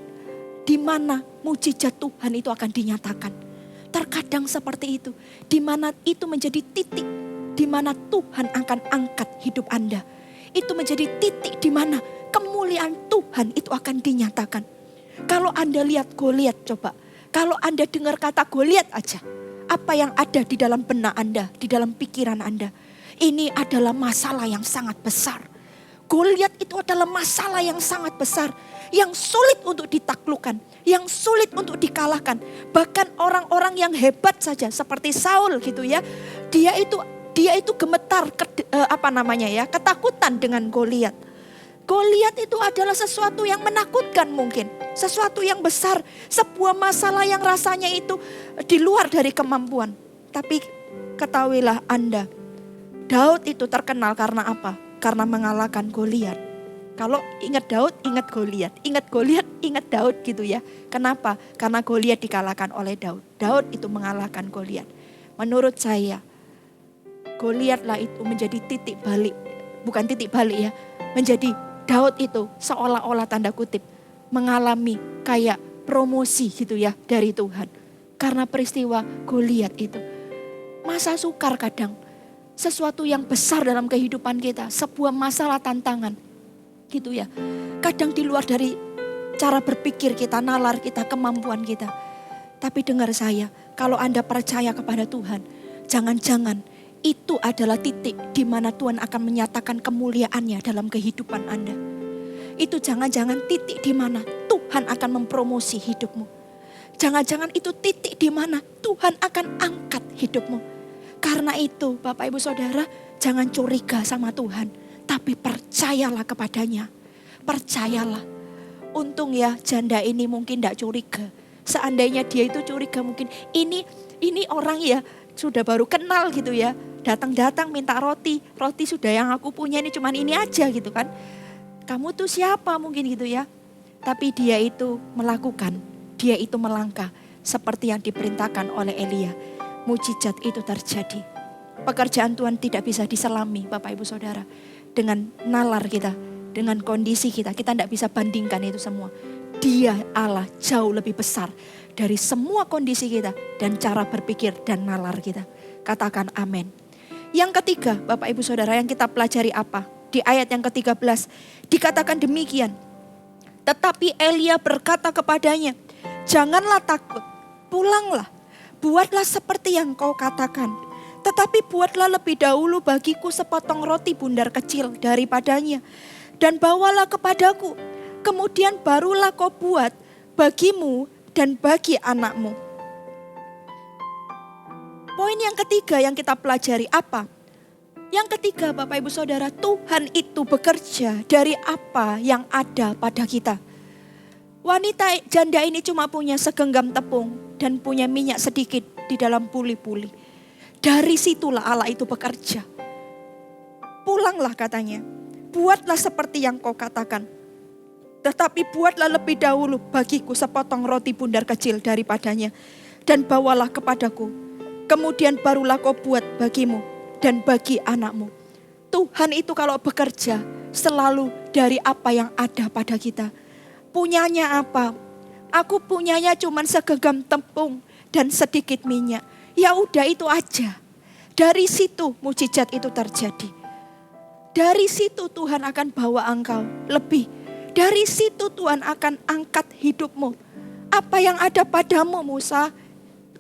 di mana mujizat Tuhan itu akan dinyatakan. Terkadang seperti itu, di mana itu menjadi titik di mana Tuhan akan angkat hidup Anda. Itu menjadi titik di mana kemuliaan Tuhan itu akan dinyatakan. Kalau Anda lihat Goliat, coba. Kalau Anda dengar kata Goliat aja, apa yang ada di dalam benak Anda, di dalam pikiran Anda. Ini adalah masalah yang sangat besar. Goliat itu adalah masalah yang sangat besar. Yang sulit untuk ditaklukkan, yang sulit untuk dikalahkan. Bahkan orang-orang yang hebat saja seperti Saul gitu ya. Dia itu gemetar, ketakutan dengan Goliat. Goliat itu adalah sesuatu yang menakutkan mungkin. Sesuatu yang besar, sebuah masalah yang rasanya itu di luar dari kemampuan. Tapi ketahuilah Anda, Daud itu terkenal karena apa? Karena mengalahkan Goliat. Kalau ingat Daud, ingat Goliat. Ingat Goliat, ingat Daud gitu ya. Kenapa? Karena Goliat dikalahkan oleh Daud. Daud itu mengalahkan Goliat. Menurut saya, Goliatlah itu menjadi titik balik. Bukan titik balik ya. Menjadi Daud itu seolah-olah tanda kutip mengalami kayak promosi gitu ya dari Tuhan. Karena peristiwa Goliat itu. Masa sukar kadang. Sesuatu yang besar dalam kehidupan kita. Sebuah masalah tantangan. Gitu ya. Kadang di luar dari cara berpikir kita, nalar kita, kemampuan kita. Tapi dengar saya, kalau Anda percaya kepada Tuhan, jangan-jangan itu adalah titik di mana Tuhan akan menyatakan kemuliaannya dalam kehidupan Anda. Itu jangan-jangan titik di mana Tuhan akan mempromosi hidupmu. Jangan-jangan itu titik di mana Tuhan akan angkat hidupmu. Karena itu Bapak Ibu Saudara, jangan curiga sama Tuhan. Tapi percayalah kepadanya. Percayalah. Untung ya janda ini mungkin tidak curiga. Seandainya dia itu curiga mungkin ini orang ya sudah baru kenal gitu ya. Datang-datang minta roti. Roti sudah yang aku punya ini cuman ini aja gitu kan. Kamu tuh siapa mungkin gitu ya. Tapi dia itu melakukan. Dia itu melangkah. Seperti yang diperintahkan oleh Elia. Mujizat itu terjadi. Pekerjaan Tuhan tidak bisa diselami Bapak Ibu Saudara. Dengan nalar kita, dengan kondisi kita tidak bisa bandingkan itu semua. Dia Allah jauh lebih besar dari semua kondisi kita dan cara berpikir dan nalar kita. Katakan amin. Yang ketiga Bapak Ibu Saudara yang kita pelajari apa? Di ayat yang ke-13 dikatakan demikian. Tetapi Elia berkata kepadanya, janganlah takut, pulanglah, buatlah seperti yang kau katakan. Tetapi buatlah lebih dahulu bagiku sepotong roti bundar kecil daripadanya. Dan bawalah kepadaku. Kemudian barulah kau buat bagimu dan bagi anakmu. Poin yang ketiga yang kita pelajari apa? Yang ketiga Bapak Ibu Saudara, Tuhan itu bekerja dari apa yang ada pada kita. Wanita janda ini cuma punya segenggam tepung dan punya minyak sedikit di dalam puli-puli. Dari situlah Allah itu bekerja. Pulanglah katanya. Buatlah seperti yang kau katakan. Tetapi buatlah lebih dahulu bagiku sepotong roti bundar kecil daripadanya. Dan bawalah kepadaku. Kemudian barulah kau buat bagimu dan bagi anakmu. Tuhan itu kalau bekerja selalu dari apa yang ada pada kita. Punyanya apa? Aku punyanya cuma segenggam tepung dan sedikit minyak. Ya udah itu aja. Dari situ mujizat itu terjadi. Dari situ Tuhan akan bawa engkau lebih. Dari situ Tuhan akan angkat hidupmu. Apa yang ada padamu Musa?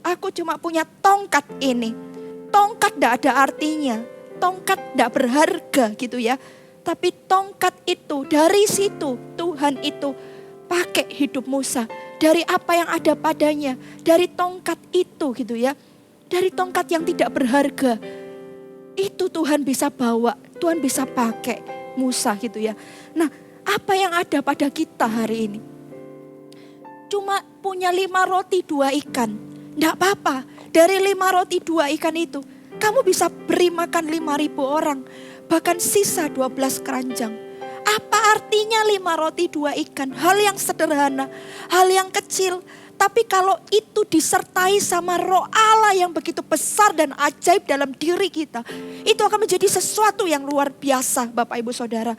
Aku cuma punya tongkat ini. Tongkat tidak ada artinya. tongkat tidak berharga gitu ya. Tapi tongkat itu, dari situ Tuhan itu pakai hidup Musa. Dari apa yang ada padanya, dari tongkat itu gitu ya. Dari tongkat yang tidak berharga, itu Tuhan bisa bawa, Tuhan bisa pakai Musa gitu ya. Nah, apa yang ada pada kita hari ini? Cuma punya 5 roti 2 ikan. Tidak apa-apa, dari 5 roti 2 ikan itu, kamu bisa beri makan 5.000 orang. Bahkan sisa 12 keranjang. Apa artinya 5 roti 2 ikan? Hal yang sederhana, hal yang kecil. Tapi kalau itu disertai sama roh Allah yang begitu besar dan ajaib dalam diri kita, itu akan menjadi sesuatu yang luar biasa, Bapak Ibu Saudara.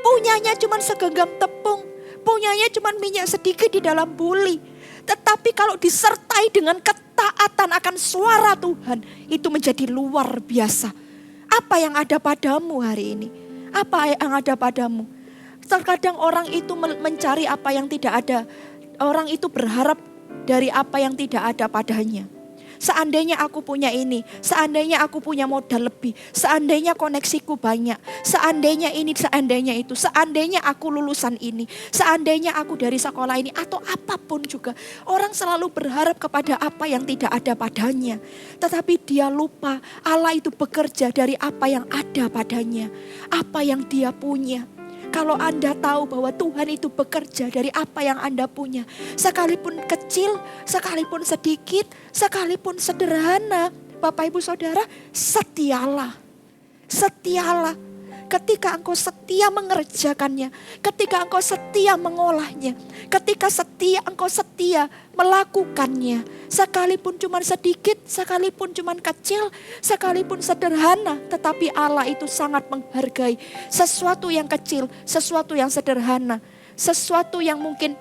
Punyanya cuma segenggam tepung, punyanya cuma minyak sedikit di dalam buli. Tetapi kalau disertai dengan ketaatan akan suara Tuhan, itu menjadi luar biasa. Apa yang ada padamu hari ini? Apa yang ada padamu? Terkadang orang itu mencari apa yang tidak ada. Orang itu berharap dari apa yang tidak ada padanya. Seandainya aku punya ini, seandainya aku punya modal lebih, seandainya koneksiku banyak, seandainya ini, seandainya itu, seandainya aku lulusan ini, seandainya aku dari sekolah ini, atau apapun juga. Orang selalu berharap kepada apa yang tidak ada padanya. Tetapi dia lupa Allah itu bekerja dari apa yang ada padanya, apa yang dia punya. Kalau Anda tahu bahwa Tuhan itu bekerja dari apa yang Anda punya. Sekalipun kecil, sekalipun sedikit, sekalipun sederhana. Bapak Ibu Saudara, setialah. Setialah. Ketika engkau setia mengerjakannya. Ketika engkau setia mengolahnya. Ketika engkau setia melakukannya. Sekalipun cuma sedikit, sekalipun cuma kecil, sekalipun sederhana. Tetapi Allah itu sangat menghargai sesuatu yang kecil, sesuatu yang sederhana. Sesuatu yang mungkin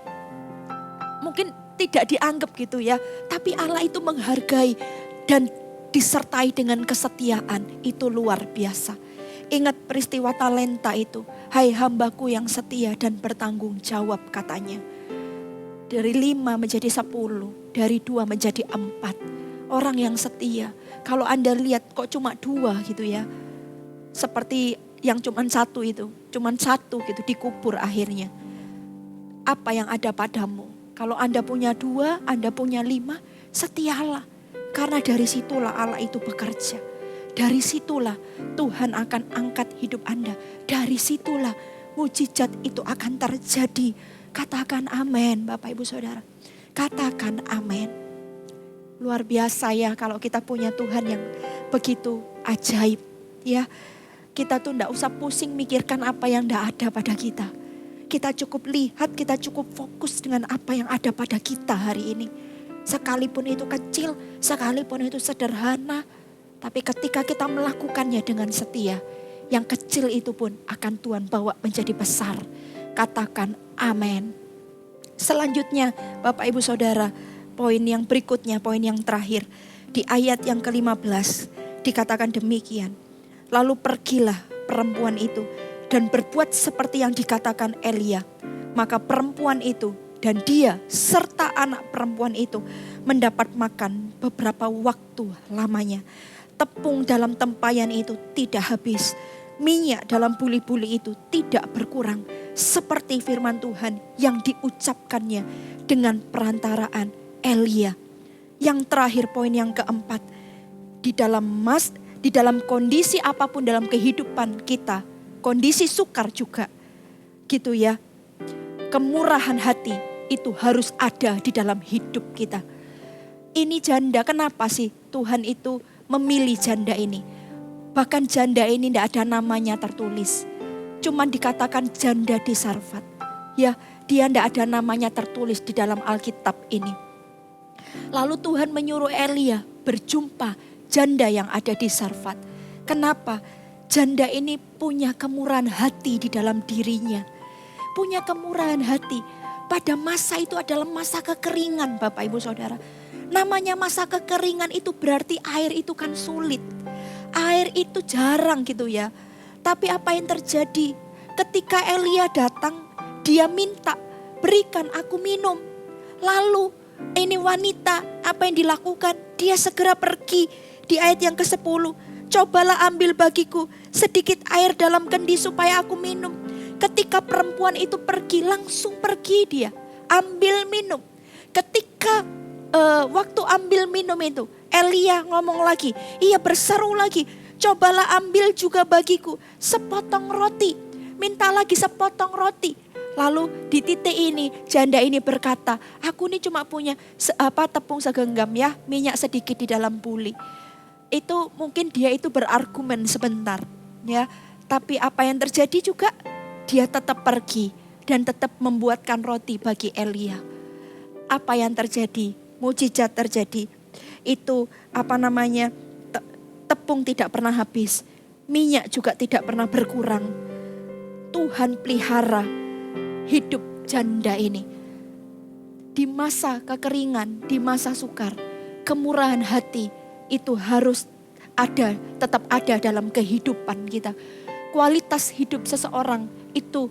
tidak dianggap gitu ya. Tapi Allah itu menghargai dan disertai dengan kesetiaan. Itu luar biasa. Ingat peristiwa talenta itu. Hai hambaku yang setia dan bertanggung jawab katanya. Dari 5 menjadi 10. Dari 2 menjadi 4. Orang yang setia. Kalau Anda lihat kok cuma 2 gitu ya. Seperti yang cuma 1 itu. Cuma 1 gitu dikubur akhirnya. Apa yang ada padamu? Kalau Anda punya 2, Anda punya 5. Setialah. Karena dari situlah Allah itu bekerja. Dari situlah Tuhan akan angkat hidup Anda. Dari situlah mujizat itu akan terjadi. Katakan amin Bapak Ibu Saudara. Katakan amin. Luar biasa ya kalau kita punya Tuhan yang begitu ajaib. Ya, kita tuh enggak usah pusing mikirkan apa yang enggak ada pada kita. Kita cukup lihat, kita cukup fokus dengan apa yang ada pada kita hari ini. Sekalipun itu kecil, sekalipun itu sederhana. Tapi ketika kita melakukannya dengan setia, yang kecil itu pun akan Tuhan bawa menjadi besar. Katakan amin. Selanjutnya Bapak Ibu Saudara, poin yang berikutnya, poin yang terakhir. Di ayat yang ke-15 dikatakan demikian. Lalu pergilah perempuan itu dan berbuat seperti yang dikatakan Elia. Maka perempuan itu dan dia serta anak perempuan itu mendapat makan beberapa waktu lamanya. Tepung dalam tempayan itu tidak habis. Minyak dalam buli-buli itu tidak berkurang. Seperti firman Tuhan yang diucapkannya dengan perantaraan Elia. Yang terakhir poin yang keempat. Di dalam kondisi apapun dalam kehidupan kita. Kondisi sukar juga. Gitu ya. Kemurahan hati itu harus ada di dalam hidup kita. Ini janda, kenapa sih Tuhan itu memilih janda ini? Bahkan janda ini tidak ada namanya tertulis. Cuman dikatakan janda di Sarfat. Ya, dia tidak ada namanya tertulis di dalam Alkitab ini. Lalu Tuhan menyuruh Elia berjumpa janda yang ada di Sarfat. Kenapa? Janda ini punya kemurahan hati di dalam dirinya. Punya kemurahan hati. Pada masa itu adalah masa kekeringan Bapak Ibu Saudara. Namanya masa kekeringan itu berarti air itu kan sulit. Air itu jarang gitu ya. Tapi apa yang terjadi? Ketika Elia datang, dia minta, berikan aku minum. Lalu ini wanita, apa yang dilakukan? Dia segera pergi. Di ayat yang ke-10, Cobalah ambil bagiku sedikit air dalam kendi supaya aku minum. Ketika perempuan itu pergi, langsung pergi dia. Ambil minum. Ketika waktu ambil minum itu, Elia ngomong lagi. Ia berseru lagi. Cobalah ambil juga bagiku sepotong roti. Minta lagi sepotong roti. Lalu di titik ini janda ini berkata, aku ini cuma punya tepung segenggam ya, minyak sedikit di dalam buli. Itu mungkin dia itu berargumen sebentar ya. Tapi apa yang terjadi juga, dia tetap pergi dan tetap membuatkan roti bagi Elia. Apa yang terjadi? Mujizat terjadi. Itu tepung tidak pernah habis. Minyak juga tidak pernah berkurang. Tuhan pelihara hidup janda ini. Di masa kekeringan, di masa sukar, kemurahan hati itu harus ada, tetap ada dalam kehidupan kita. Kualitas hidup seseorang itu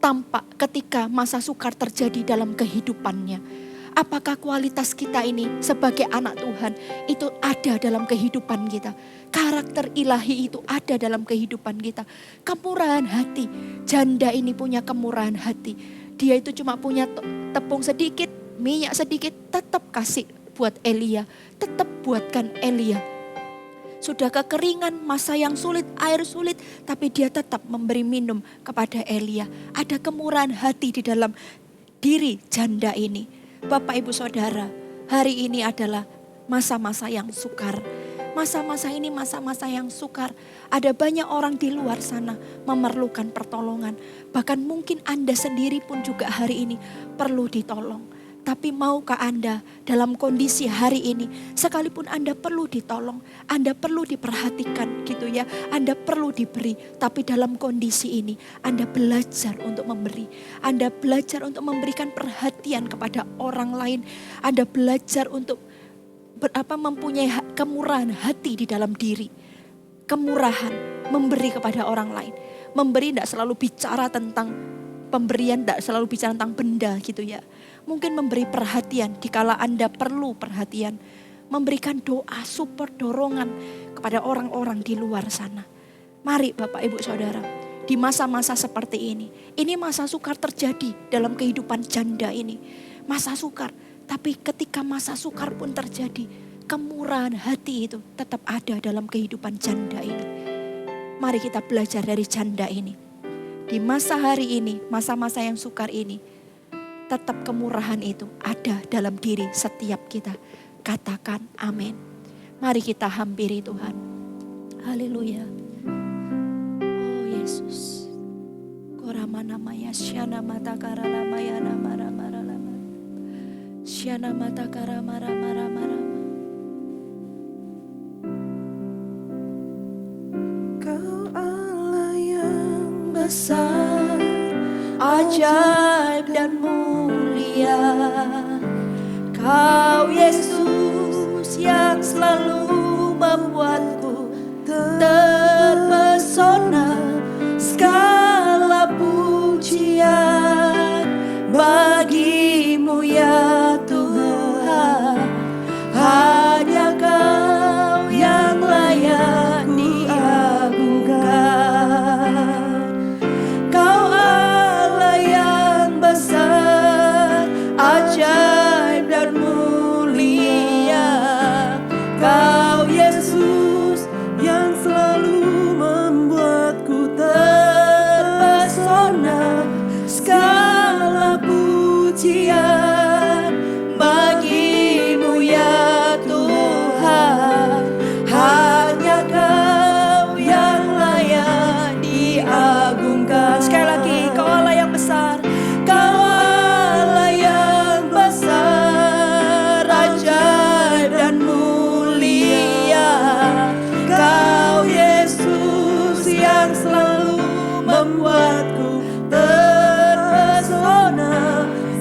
tampak ketika masa sukar terjadi dalam kehidupannya. Apakah kualitas kita ini sebagai anak Tuhan itu ada dalam kehidupan kita? Karakter ilahi itu ada dalam kehidupan kita. Kemurahan hati, janda ini punya kemurahan hati. Dia itu cuma punya tepung sedikit, minyak sedikit, tetap kasih buat Elia, tetap buatkan Elia. Sudah kekeringan, masa yang sulit, air sulit, tapi dia tetap memberi minum kepada Elia. Ada kemurahan hati di dalam diri janda ini. Bapak Ibu Saudara, hari ini adalah masa-masa yang sukar. Masa-masa ini masa-masa yang sukar. Ada banyak orang di luar sana memerlukan pertolongan. Bahkan mungkin Anda sendiri pun juga hari ini perlu ditolong. Tapi maukah Anda dalam kondisi hari ini, sekalipun Anda perlu ditolong, Anda perlu diperhatikan gitu ya, Anda perlu diberi. Tapi dalam kondisi ini Anda belajar untuk memberi. Anda belajar untuk memberikan perhatian kepada orang lain. Anda belajar untuk mempunyai kemurahan hati di dalam diri. Kemurahan, memberi kepada orang lain. Memberi tidak selalu bicara tentang pemberian, tidak selalu bicara tentang benda gitu ya. Mungkin memberi perhatian dikala Anda perlu perhatian. Memberikan doa, support, dorongan kepada orang-orang di luar sana. Mari Bapak Ibu Saudara, di masa-masa seperti ini masa sukar terjadi dalam kehidupan janda ini. Masa sukar, tapi ketika masa sukar pun terjadi, kemurahan hati itu tetap ada dalam kehidupan janda ini. Mari kita belajar dari janda ini. Di masa hari ini, masa-masa yang sukar ini, tetap kemurahan itu ada dalam diri setiap kita. Katakan amin. Mari kita hampiri Tuhan. Haleluya. Oh Yesus. Korama namanya syana mata kara namanya namara mara lama. Syana mata kara mara mara mara. Kau Allah yang besar, ajaib dan mulia. Kau Yesus yang selalu membuatku terpesona. Segala pujian bagimu ya Tuhan. Hanya Kau yang layak diagungkan. Kau Allah yang besar, ajaib dan mulia. Kau Yesus yang selalu membuatku terpesona. Segala pujian bagimu ya Tuhan. Hanya Kau yang layak diagungkan. Sekali lagi, Kau Allah yang besar. Kau Allah yang besar, ajaib dan mulia. Kau Yesus yang selalu membuatku terpesona.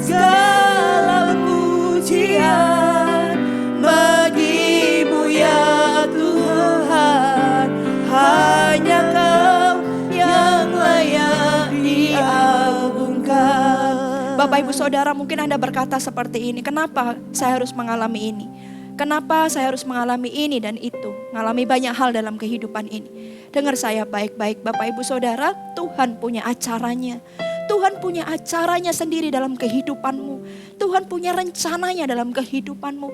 Segala pujian bagimu ya Tuhan. Hanya Kau yang layak diagungkan. Bapak Ibu Saudara, mungkin Anda berkata seperti ini, kenapa saya harus mengalami ini? Kenapa saya harus mengalami ini dan itu? Mengalami banyak hal dalam kehidupan ini. Dengar saya baik-baik Bapak Ibu Saudara, Tuhan punya acaranya. Tuhan punya acaranya sendiri dalam kehidupanmu. Tuhan punya rencananya dalam kehidupanmu.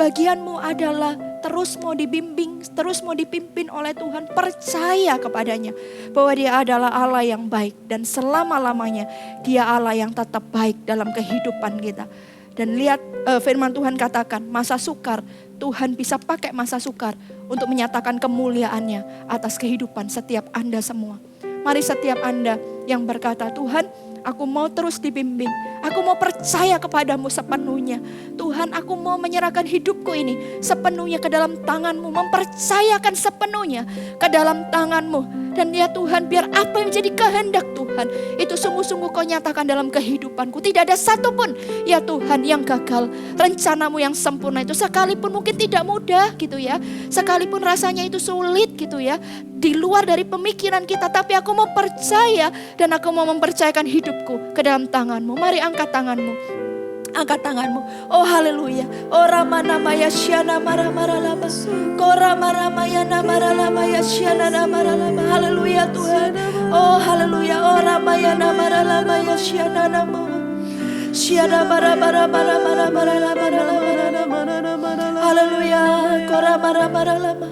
Bagianmu adalah terus mau dibimbing, terus mau dipimpin oleh Tuhan. Percaya kepadanya bahwa Dia adalah Allah yang baik. Dan selama-lamanya Dia Allah yang tetap baik dalam kehidupan kita. Dan lihat firman Tuhan katakan, masa sukar, Tuhan bisa pakai masa sukar untuk menyatakan kemuliaannya atas kehidupan setiap Anda semua. Mari setiap Anda yang berkata, Tuhan, aku mau terus dibimbing. Aku mau percaya kepadamu sepenuhnya. Tuhan, aku mau menyerahkan hidupku ini sepenuhnya ke dalam tangan-Mu. Mempercayakan sepenuhnya ke dalam tangan-Mu. Dan ya Tuhan, biar apa yang menjadi kehendak Tuhan, itu sungguh-sungguh Kau nyatakan dalam kehidupanku. Tidak ada satupun ya Tuhan yang gagal. Rencana-Mu yang sempurna itu sekalipun mungkin tidak mudah gitu ya. Sekalipun rasanya itu sulit gitu ya. Di luar dari pemikiran kita, tapi aku mau percaya dan aku mau mempercayakan hidupku ke dalam tangan-Mu. Mari angkat tanganmu. Angkat tanganmu. Oh haleluya. Oh ramana maya syana mara mara laba. Korama ramaya namara laba ya syana namara laba. Haleluya Tuhan. Oh haleluya. Oh ramaya namara laba ya syana nama. Syana mara mara mara mara mara laba laba. Haleluya. Korama mara laba.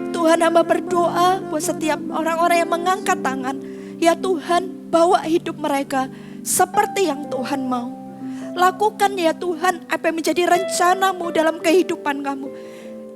Tuhan, hamba berdoa buat setiap orang-orang yang mengangkat tangan. Ya Tuhan, bawa hidup mereka seperti yang Tuhan mau. Lakukan ya Tuhan apa yang menjadi rencana-Mu dalam kehidupan kamu.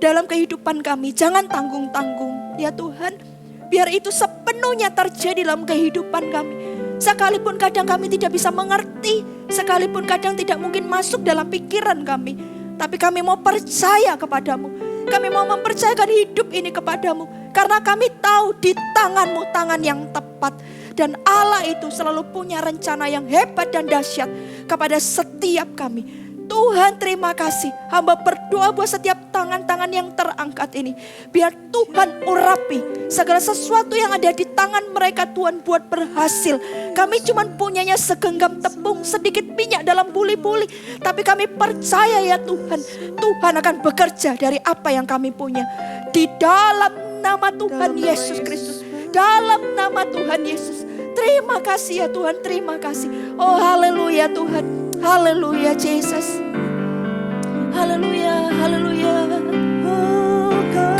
Dalam kehidupan kami, jangan tanggung-tanggung. Ya Tuhan, biar itu sepenuhnya terjadi dalam kehidupan kami. Sekalipun kadang kami tidak bisa mengerti, sekalipun kadang tidak mungkin masuk dalam pikiran kami. Tapi kami mau percaya kepadamu. Kami mau mempercayakan hidup ini kepadamu. Karena kami tahu di tangan-Mu tangan yang tepat. Dan Allah itu selalu punya rencana yang hebat dan dahsyat kepada setiap kami. Tuhan terima kasih. Hamba berdoa buat setiap tangan-tangan yang terangkat ini. Biar Tuhan urapi segala sesuatu yang ada di tangan mereka Tuhan buat berhasil. Kami cuma punyanya segenggam tepung, sedikit minyak dalam buli-buli. Tapi kami percaya ya Tuhan. Tuhan akan bekerja dari apa yang kami punya. Di dalam nama Tuhan Yesus Kristus. Dalam nama Tuhan Yesus. Terima kasih ya Tuhan, terima kasih. Oh haleluya Tuhan. Haleluya Jesus. Haleluya, haleluya.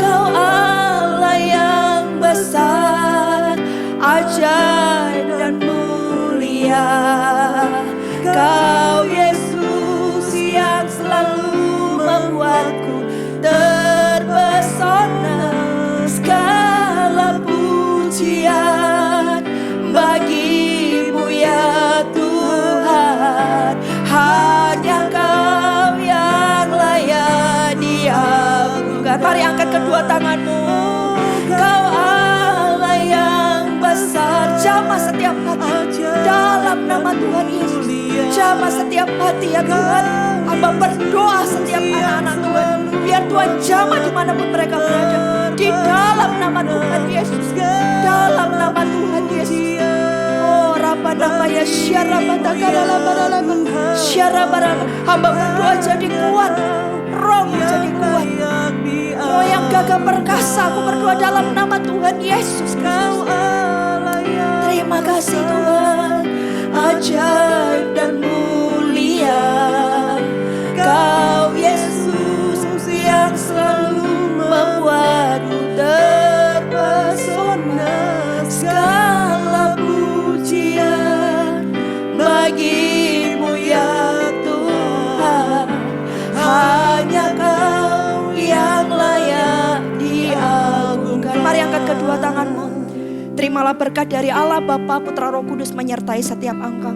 Kau Allah yang besar, ajaib dan mulia. Kau Yesus yang selalu membuatku terpesona. Segala pujian bagi-Mu ya Tuhan. Hanya Kau yang layak diagungkan. Mari angkat kedua tanganmu. Kau Allah yang besar. Jamah setiap hati dalam nama Tuhan Yesus. Jamah setiap hati ya Tuhan. Hamba berdoa setiap anak-anak Tuhan. Biar Tuhan jamah dimanapun mereka berada. Di dalam nama Tuhan Yesus. Dalam nama Tuhan Yesus. Namanya hamba berdoa jadi kuat, rohmu jadi kuat. Oh yang gagah perkasa, aku berdoa dalam nama Tuhan Yesus Kristus. Terima kasih Tuhan, ajaib dan mulia. Kau Yesus yang selalu membuatku terpesona. Segala pujian bagi-Mu ya Tuhan. Hanya Kau yang layak diagungkan. Mari angkat kedua tanganmu. Terimalah berkat dari Allah Bapa, Putra, Roh Kudus menyertai setiap engkau.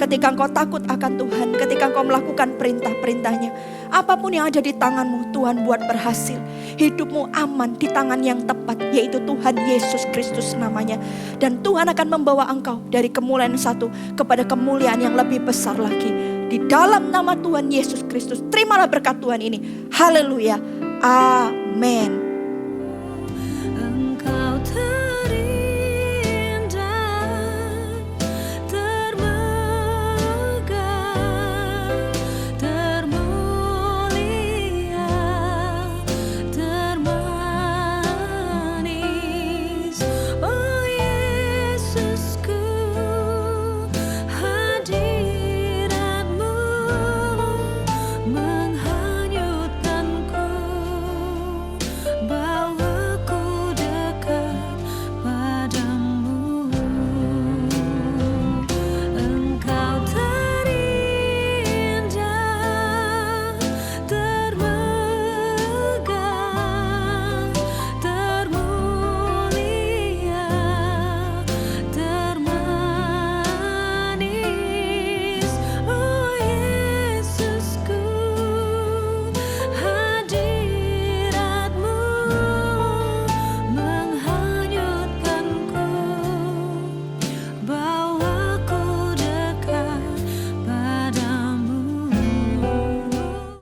Ketika engkau takut akan Tuhan, ketika engkau melakukan perintah-perintahnya, apapun yang ada di tanganmu, Tuhan buat berhasil. Hidupmu aman di tangan yang tepat, yaitu Tuhan Yesus Kristus namanya. Dan Tuhan akan membawa engkau dari kemuliaan satu kepada kemuliaan yang lebih besar lagi. Di dalam nama Tuhan Yesus Kristus, terimalah berkat Tuhan ini. Haleluya. Amin.